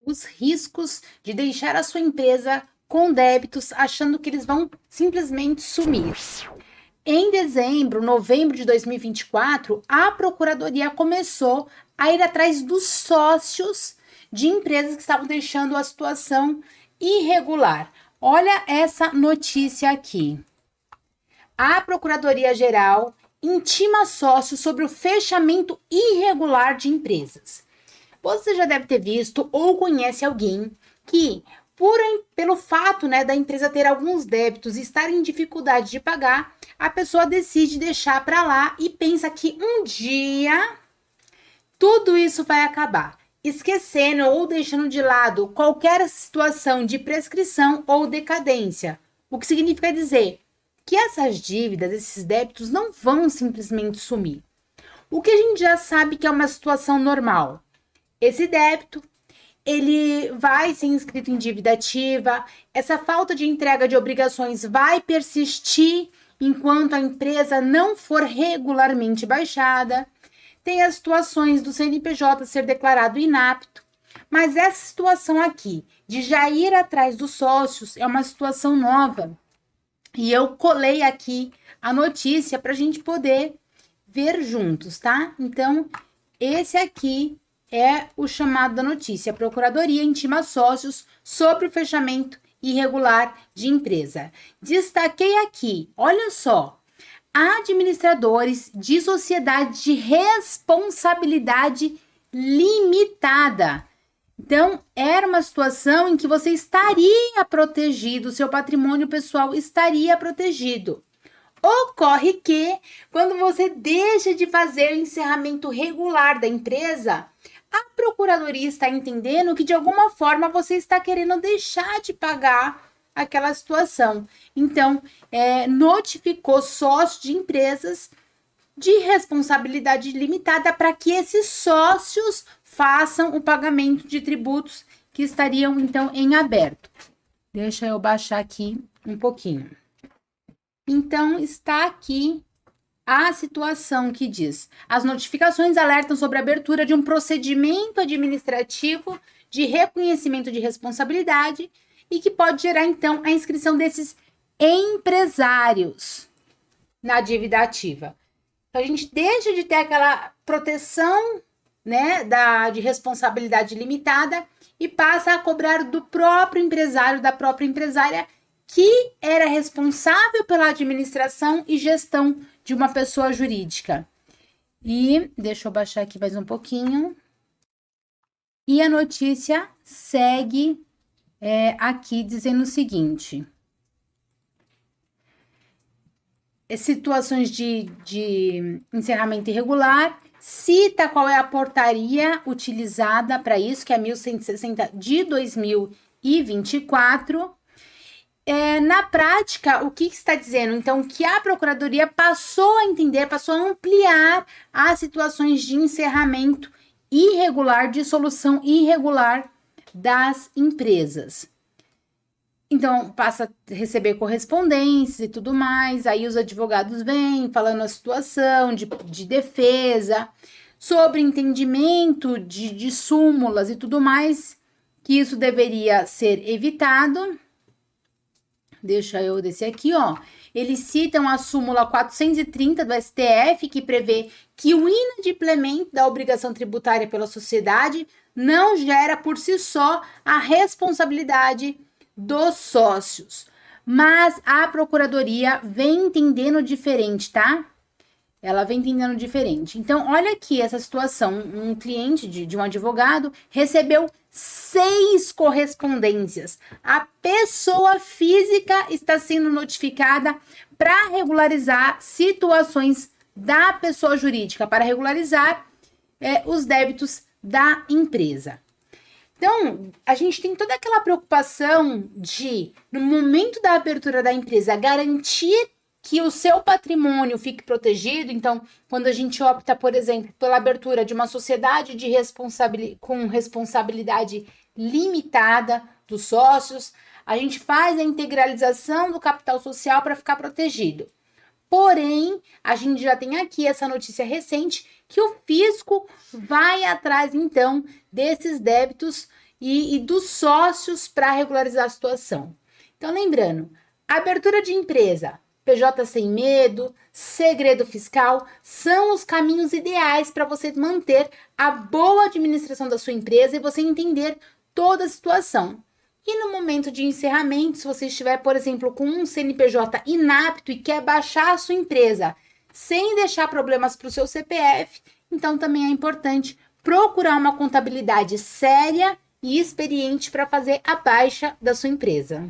os riscos de deixar a sua empresa com débitos, achando que eles vão simplesmente sumir. Em novembro de 2024, a Procuradoria começou a ir atrás dos sócios de empresas que estavam deixando a situação irregular. Olha essa notícia aqui. A Procuradoria-Geral intima sócios sobre o fechamento irregular de empresas. Você já deve ter visto ou conhece alguém que, pelo fato, da empresa ter alguns débitos e estar em dificuldade de pagar, a pessoa decide deixar para lá e pensa que um dia tudo isso vai acabar, esquecendo ou deixando de lado qualquer situação de prescrição ou decadência. O que significa dizer que essas dívidas, esses débitos não vão simplesmente sumir. O que a gente já sabe que é uma situação normal. Esse débito, ele vai ser inscrito em dívida ativa, essa falta de entrega de obrigações vai persistir enquanto a empresa não for regularmente baixada. Tem as situações do CNPJ ser declarado inapto, mas essa situação aqui, de já ir atrás dos sócios, é uma situação nova. E eu colei aqui a notícia para a gente poder ver juntos, tá? Então, esse aqui é o chamado da notícia. A Procuradoria intima sócios sobre o fechamento irregular de empresa. Destaquei aqui, olha só, administradores de sociedade de responsabilidade limitada. Então, era uma situação em que você estaria protegido, seu patrimônio pessoal estaria protegido. Ocorre que, quando você deixa de fazer o encerramento regular da empresa, a Procuradoria está entendendo que, de alguma forma, você está querendo deixar de pagar aquela situação. Então, notificou sócios de empresas de responsabilidade limitada para que esses sócios façam o pagamento de tributos que estariam, então, em aberto. Deixa eu baixar aqui um pouquinho. Então, está aqui a situação que diz: as notificações alertam sobre a abertura de um procedimento administrativo de reconhecimento de responsabilidade e que pode gerar, então, a inscrição desses empresários na dívida ativa. Então, a gente deixa de ter aquela proteção, de responsabilidade limitada e passa a cobrar do próprio empresário, da própria empresária, que era responsável pela administração e gestão de uma pessoa jurídica. E deixa eu baixar aqui mais um pouquinho. E a notícia segue aqui dizendo o seguinte: situações de encerramento irregular, cita qual é a portaria utilizada para isso, que é a 1160 de 2024. Na prática, o que está dizendo? Então, que a Procuradoria passou a entender, passou a ampliar as situações de encerramento irregular, de solução irregular das empresas. Então, passa a receber correspondências e tudo mais, aí os advogados vêm falando a situação de defesa, sobre entendimento de súmulas e tudo mais, que isso deveria ser evitado. Deixa eu descer aqui, ó. Eles citam a súmula 430 do STF, que prevê que o inadimplemento da obrigação tributária pela sociedade não gera por si só a responsabilidade dos sócios. Mas a Procuradoria vem entendendo diferente, tá? Ela vem entendendo diferente. Então, olha aqui essa situação. Um cliente de um advogado recebeu 6 correspondências. A pessoa física está sendo notificada para regularizar situações da pessoa jurídica, para regularizar os débitos da empresa. Então, a gente tem toda aquela preocupação de, no momento da abertura da empresa, garantir que o seu patrimônio fique protegido. Então, quando a gente opta, por exemplo, pela abertura de uma sociedade com responsabilidade limitada dos sócios, a gente faz a integralização do capital social para ficar protegido. Porém, a gente já tem aqui essa notícia recente que o fisco vai atrás, então, desses débitos e dos sócios para regularizar a situação. Então, lembrando, abertura de empresa, PJ sem medo, segredo fiscal, são os caminhos ideais para você manter a boa administração da sua empresa e você entender toda a situação. E no momento de encerramento, se você estiver, por exemplo, com um CNPJ inapto e quer baixar a sua empresa sem deixar problemas para o seu CPF, então também é importante procurar uma contabilidade séria e experiente para fazer a baixa da sua empresa.